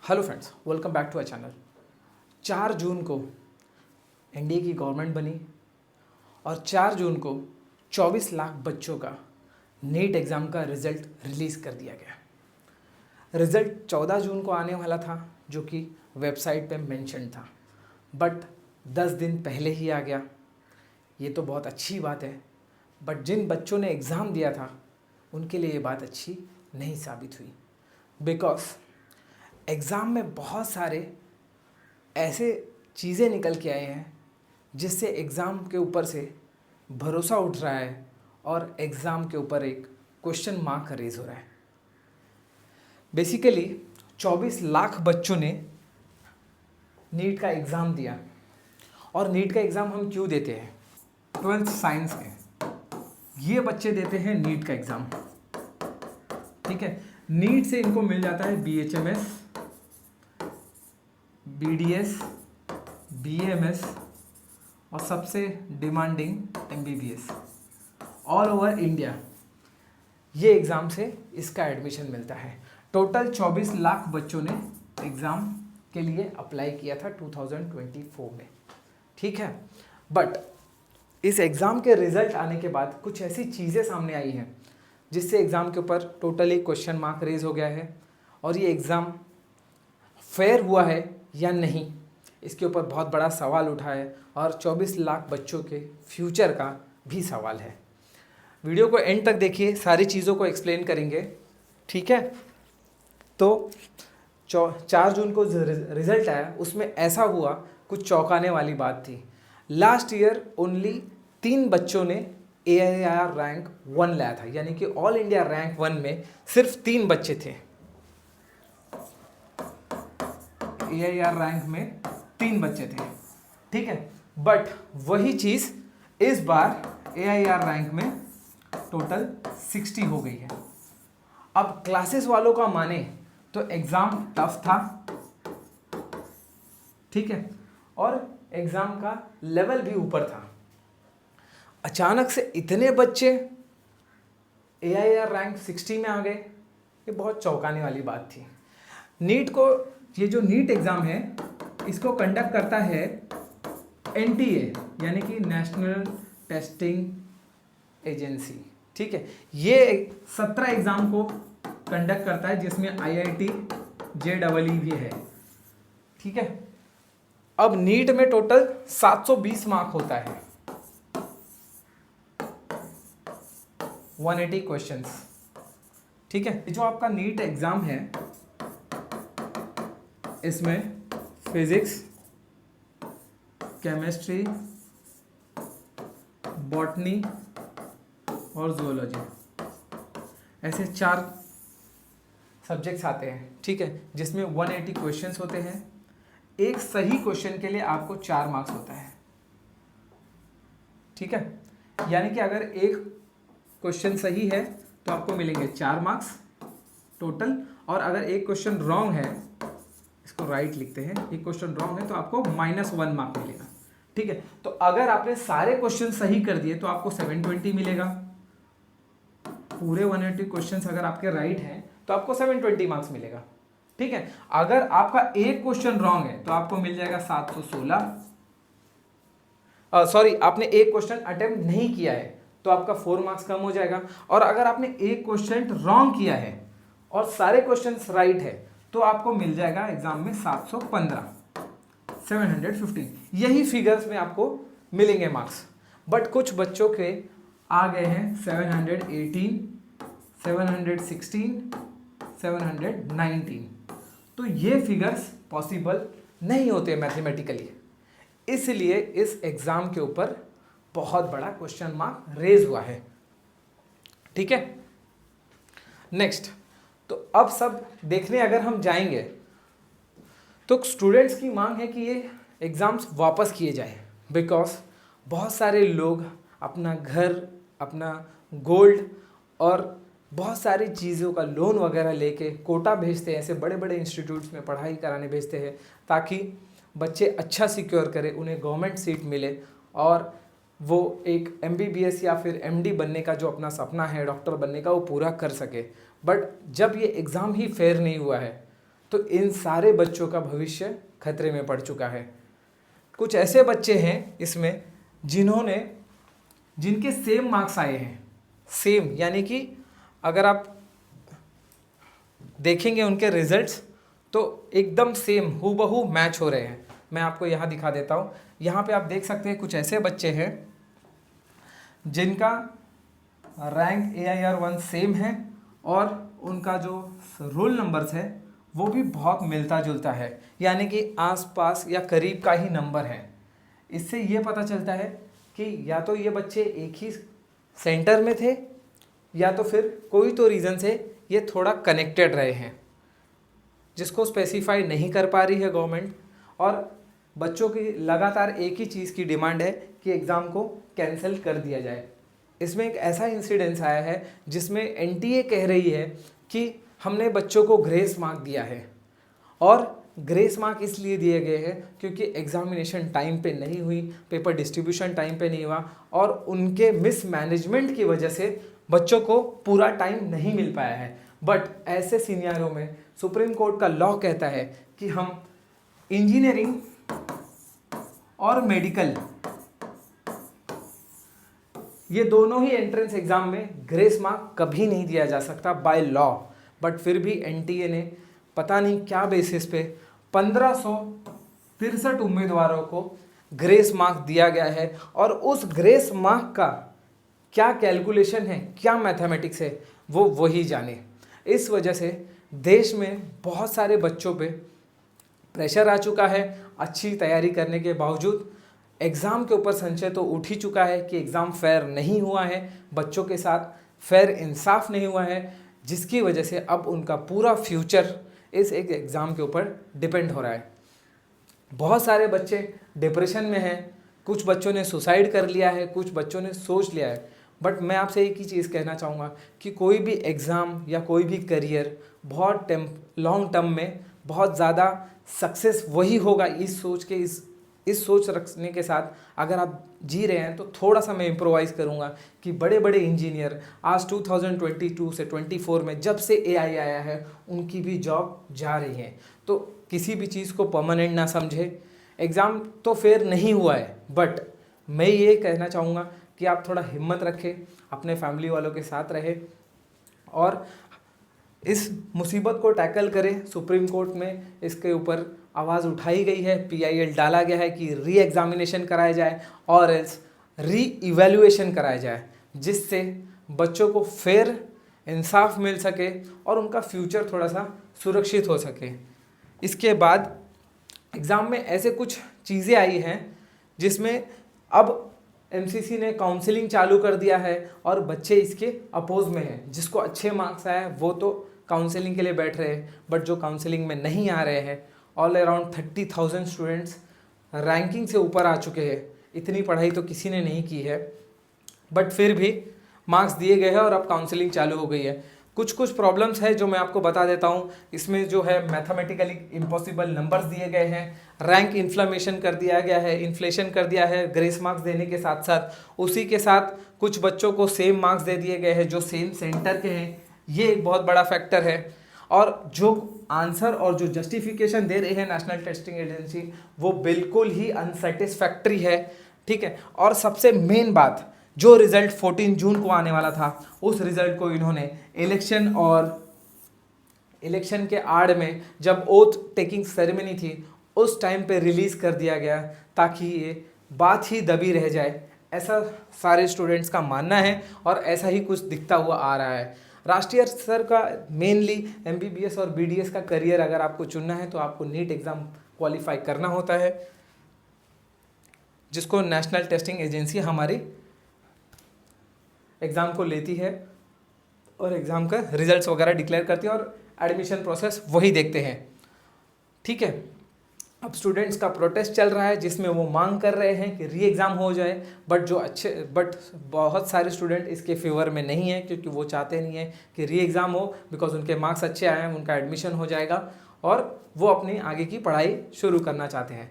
Hello friends, welcome back to our channel. 4 जून को NDA की गवर्नमेंट बनी और 4 जून को 24 लाख बच्चों का नीट एग्ज़ाम का रिज़ल्ट रिलीज़ कर दिया गया। रिज़ल्ट 14 जून को आने वाला था, जो कि वेबसाइट पे मेंशन था, बट 10 दिन पहले ही आ गया। ये तो बहुत अच्छी बात है, बट जिन बच्चों ने एग्ज़ाम दिया था उनके लिए ये बात अच्छी नहीं साबित हुई, बिकॉज एग्ज़ाम में बहुत सारे ऐसे चीज़ें निकल के आए हैं जिससे एग्ज़ाम के ऊपर से भरोसा उठ रहा है और एग्ज़ाम के ऊपर एक क्वेश्चन मार्क रेज हो रहा है। बेसिकली 24 लाख बच्चों ने नीट का एग्ज़ाम दिया। और नीट का एग्ज़ाम हम क्यों देते हैं? 12th साइंस के ये बच्चे देते हैं नीट का एग्ज़ाम, ठीक है। नीट से इनको मिल जाता है BHMS, BDS, BAMS और सबसे demanding MBBS। All over India ये एग्ज़ाम से इसका एडमिशन मिलता है। टोटल 24 लाख बच्चों ने एग्ज़ाम के लिए अप्लाई किया था 2024 में, ठीक है। बट इस एग्ज़ाम के रिज़ल्ट आने के बाद कुछ ऐसी चीज़ें सामने आई हैं जिससे एग्ज़ाम के ऊपर टोटली क्वेश्चन मार्क रेज हो गया है और ये एग्ज़ाम फेयर हुआ है या नहीं, इसके ऊपर बहुत बड़ा सवाल उठा है और 24 लाख बच्चों के फ्यूचर का भी सवाल है। वीडियो को एंड तक देखिए, सारी चीज़ों को एक्सप्लेन करेंगे, ठीक है। तो 4 जून को रिज़ल्ट आया, उसमें ऐसा हुआ, कुछ चौंकाने वाली बात थी। लास्ट ईयर ओनली 3 बच्चों ने AIR रैंक 1 लाया था, यानी कि ऑल इंडिया रैंक 1 में सिर्फ 3 बच्चे थे। AIR रैंक में 3 बच्चे थे, ठीक है। बट वही चीज़ इस बार AIR रैंक में टोटल 60 हो गई है। अब क्लासेस वालों का माने तो एग्ज़ाम टफ था, ठीक है, और एग्ज़ाम का लेवल भी ऊपर था। अचानक से इतने बच्चे AIR रैंक 60 में आ गए, ये बहुत चौंकाने वाली बात थी। नीट को, ये जो नीट एग्ज़ाम है इसको कंडक्ट करता है NTA, यानी कि नेशनल टेस्टिंग एजेंसी, ठीक है। ये 17 एग्ज़ाम को कंडक्ट करता है जिसमें IIT JEE भी है, ठीक है। अब नीट में टोटल 720 मार्क होता है, 180 क्वेश्चंस, ठीक है। जो आपका नीट एग्ज़ाम है इसमें फिजिक्स, केमिस्ट्री, बॉटनी और जूलॉजी ऐसे 4 सब्जेक्ट्स आते हैं, ठीक है, जिसमें 180 क्वेश्चंस होते हैं। एक सही क्वेश्चन के लिए आपको 4 मार्क्स होता है, ठीक है। यानी कि अगर एक क्वेश्चन सही है तो आपको मिलेंगे 4 मार्क्स टोटल, और अगर एक क्वेश्चन रॉन्ग है, इसको राइट लिखते हैं, एक क्वेश्चन रॉन्ग है तो आपको -1 मार्क मिलेगा, ठीक है। तो अगर आपने सारे क्वेश्चन सही कर दिए तो आपको 720 मिलेगा। पूरे 180 क्वेश्चंस अगर आपके राइट हैं तो आपको 720 मार्क्स मिलेगा, ठीक है। अगर आपका एक क्वेश्चन रॉन्ग है तो आपको मिल जाएगा 716। सॉरी, आपने एक क्वेश्चन अटेम्प्ट नहीं किया है तो आपका 4 मार्क्स कम हो जाएगा। और अगर आपने एक क्वेश्चन रॉन्ग किया है और सारे क्वेश्चंस राइट है तो आपको मिल जाएगा एग्जाम में 715, 715। यही फिगर्स में आपको मिलेंगे मार्क्स। बट कुछ बच्चों के आ गए हैं 718, 716, 719। तो ये फिगर्स पॉसिबल नहीं होते मैथमेटिकली, इसलिए इस एग्ज़ाम के ऊपर बहुत बड़ा क्वेश्चन मार्क रेज हुआ है, ठीक है। नेक्स्ट, तो अब सब देखने अगर हम जाएंगे तो स्टूडेंट्स की मांग है कि ये एग्ज़ाम्स वापस किए जाए, बिकॉज बहुत सारे लोग अपना घर, अपना गोल्ड और बहुत सारी चीज़ों का लोन वगैरह लेके कोटा भेजते हैं, ऐसे बड़े बड़े इंस्टीट्यूट्स में पढ़ाई कराने भेजते हैं ताकि बच्चे अच्छा सिक्योर करें, उन्हें गवर्नमेंट सीट मिले और वो एक MBBS या फिर MD बनने का जो अपना सपना है, डॉक्टर बनने का, वो पूरा कर सके। बट जब ये एग्ज़ाम ही फेयर नहीं हुआ है तो इन सारे बच्चों का भविष्य खतरे में पड़ चुका है। कुछ ऐसे बच्चे हैं इसमें जिनके सेम मार्क्स आए हैं, सेम यानी कि अगर आप देखेंगे उनके रिजल्ट्स तो एकदम सेम हूबहू मैच हो रहे हैं। मैं आपको यहाँ दिखा देता हूँ। यहाँ पे आप देख सकते हैं कुछ ऐसे बच्चे हैं जिनका रैंक AIR1 सेम है और उनका जो रोल नंबर्स है वो भी बहुत मिलता जुलता है, यानी कि आसपास या करीब का ही नंबर है। इससे ये पता चलता है कि या तो ये बच्चे एक ही सेंटर में थे या तो फिर कोई तो रीज़न से ये थोड़ा कनेक्टेड रहे हैं, जिसको स्पेसिफाई नहीं कर पा रही है गवर्नमेंट। और बच्चों की लगातार एक ही चीज़ की डिमांड है कि एग्ज़ाम को कैंसिल कर दिया जाए। इसमें एक ऐसा इंसिडेंस आया है जिसमें NTA कह रही है कि हमने बच्चों को ग्रेस मार्क दिया है, और ग्रेस मार्क इसलिए दिए गए हैं क्योंकि एग्जामिनेशन टाइम पे नहीं हुई, पेपर डिस्ट्रीब्यूशन टाइम पे नहीं हुआ और उनके मिसमैनेजमेंट की वजह से बच्चों को पूरा टाइम नहीं मिल पाया है। बट ऐसे सिनेरियो में सुप्रीम कोर्ट का लॉ कहता है कि हम इंजीनियरिंग और मेडिकल ये दोनों ही एंट्रेंस एग्जाम में ग्रेस मार्क कभी नहीं दिया जा सकता बाय लॉ। बट फिर भी NTA ने पता नहीं क्या बेसिस पे 1563 उम्मीदवारों को ग्रेस मार्क दिया गया है, और उस ग्रेस मार्क का क्या कैलकुलेशन है, क्या मैथमेटिक्स है, वो वही जाने। इस वजह से देश में बहुत सारे बच्चों पे प्रेशर आ चुका है। अच्छी तैयारी करने के बावजूद एग्ज़ाम के ऊपर संशय तो उठ ही चुका है कि एग्ज़ाम फेयर नहीं हुआ है, बच्चों के साथ फेयर इंसाफ नहीं हुआ है, जिसकी वजह से अब उनका पूरा फ्यूचर इस एक एग्ज़ाम के ऊपर डिपेंड हो रहा है। बहुत सारे बच्चे डिप्रेशन में हैं, कुछ बच्चों ने सुसाइड कर लिया है, कुछ बच्चों ने सोच लिया है। बट मैं आपसे एक ही चीज़ कहना चाहूँगा कि कोई भी एग्ज़ाम या कोई भी करियर बहुत लॉन्ग टर्म में बहुत ज़्यादा सक्सेस वही होगा इस सोच के इस सोच रखने के साथ अगर आप जी रहे हैं। तो थोड़ा सा मैं इम्प्रोवाइज़ करूँगा कि बड़े बड़े इंजीनियर आज 2022 से 24 में जब से AI आया है उनकी भी जॉब जा रही है। तो किसी भी चीज़ को परमानेंट ना समझे। एग्ज़ाम तो फेयर नहीं हुआ है, बट मैं ये कहना चाहूँगा कि आप थोड़ा हिम्मत रखें, अपने फैमिली वालों के साथ रहे और इस मुसीबत को टैकल करें। सुप्रीम कोर्ट में इसके ऊपर आवाज़ उठाई गई है, PIL डाला गया है कि री एग्जामिनेशन कराया जाए और एल्स री इवैल्यूएशन कराया जाए, जिससे बच्चों को फेयर इंसाफ मिल सके और उनका फ्यूचर थोड़ा सा सुरक्षित हो सके। इसके बाद एग्ज़ाम में ऐसे कुछ चीज़ें आई हैं जिसमें अब MCC ने काउंसलिंग चालू कर दिया है और बच्चे इसके अपोज में हैं। जिसको अच्छे मार्क्स आए वो तो काउंसलिंग के लिए बैठ रहे हैं, बट जो काउंसलिंग में नहीं आ रहे हैं ऑल अराउंड 30,000 स्टूडेंट्स रैंकिंग से ऊपर आ चुके हैं। इतनी पढ़ाई तो किसी ने नहीं की है, बट फिर भी मार्क्स दिए गए हैं और अब काउंसलिंग चालू हो गई है। कुछ प्रॉब्लम्स है जो मैं आपको बता देता हूँ। इसमें जो है मैथमेटिकली इम्पॉसिबल नंबर्स दिए गए हैं, रैंक इन्फ्लेमेशन कर दिया गया है, इन्फ्लेशन कर दिया है ग्रेस मार्क्स देने के साथ साथ। उसी के साथ कुछ बच्चों को सेम मार्क्स दे दिए गए हैं जो सेम सेंटर के हैं, ये एक बहुत बड़ा फैक्टर है। और जो आंसर और जो जस्टिफिकेशन दे रही है नेशनल टेस्टिंग एजेंसी वो बिल्कुल ही अनसेटिस्फैक्ट्री है, ठीक है। और सबसे मेन बात, जो रिजल्ट 14 जून को आने वाला था उस रिजल्ट को इन्होंने इलेक्शन के आड़ में जब ओथ टेकिंग सेरेमनी थी उस टाइम पे रिलीज कर दिया गया ताकि ये बात ही दबी रह जाए, ऐसा सारे स्टूडेंट्स का मानना है और ऐसा ही कुछ दिखता हुआ आ रहा है। राष्ट्रीय स्तर का मेनली MBBS और BDS का करियर अगर आपको चुनना है तो आपको नीट एग्ज़ाम क्वालिफाई करना होता है, जिसको नेशनल टेस्टिंग एजेंसी हमारी एग्ज़ाम को लेती है और एग्ज़ाम का रिजल्ट्स वगैरह डिक्लेयर करती है और एडमिशन प्रोसेस वही देखते हैं, ठीक है। अब स्टूडेंट्स का प्रोटेस्ट चल रहा है जिसमें वो मांग कर रहे हैं कि री एग्ज़ाम हो जाए, बट बहुत सारे स्टूडेंट इसके फेवर में नहीं है क्योंकि वो चाहते नहीं है कि री एग्ज़ाम हो, बिकॉज उनके मार्क्स अच्छे आए हैं, उनका एडमिशन हो जाएगा और वो अपनी आगे की पढ़ाई शुरू करना चाहते हैं।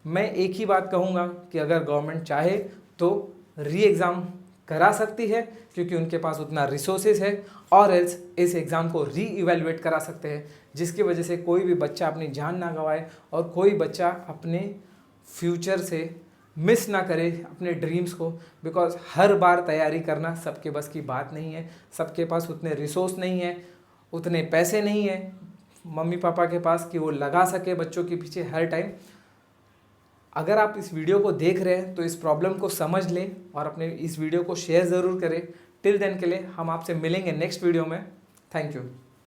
मैं एक ही बात कहूँगा कि अगर गवर्नमेंट चाहे तो री एग्ज़ाम करा सकती है क्योंकि उनके पास उतना रिसोर्सेज है, और एल्स इस एग्ज़ाम को री इवेल्युएट करा सकते हैं जिसकी वजह से कोई भी बच्चा अपनी जान ना गंवाए और कोई बच्चा अपने फ्यूचर से मिस ना करे अपने ड्रीम्स को। बिकॉज हर बार तैयारी करना सबके बस की बात नहीं है, सबके पास उतने रिसोर्स नहीं है, उतने पैसे नहीं है मम्मी पापा के पास कि वो लगा सके बच्चों के पीछे हर टाइम। अगर आप इस वीडियो को देख रहे हैं तो इस प्रॉब्लम को समझ लें और अपने इस वीडियो को शेयर ज़रूर करें। टिल देन के लिए हम आपसे मिलेंगे नेक्स्ट वीडियो में। Thank you.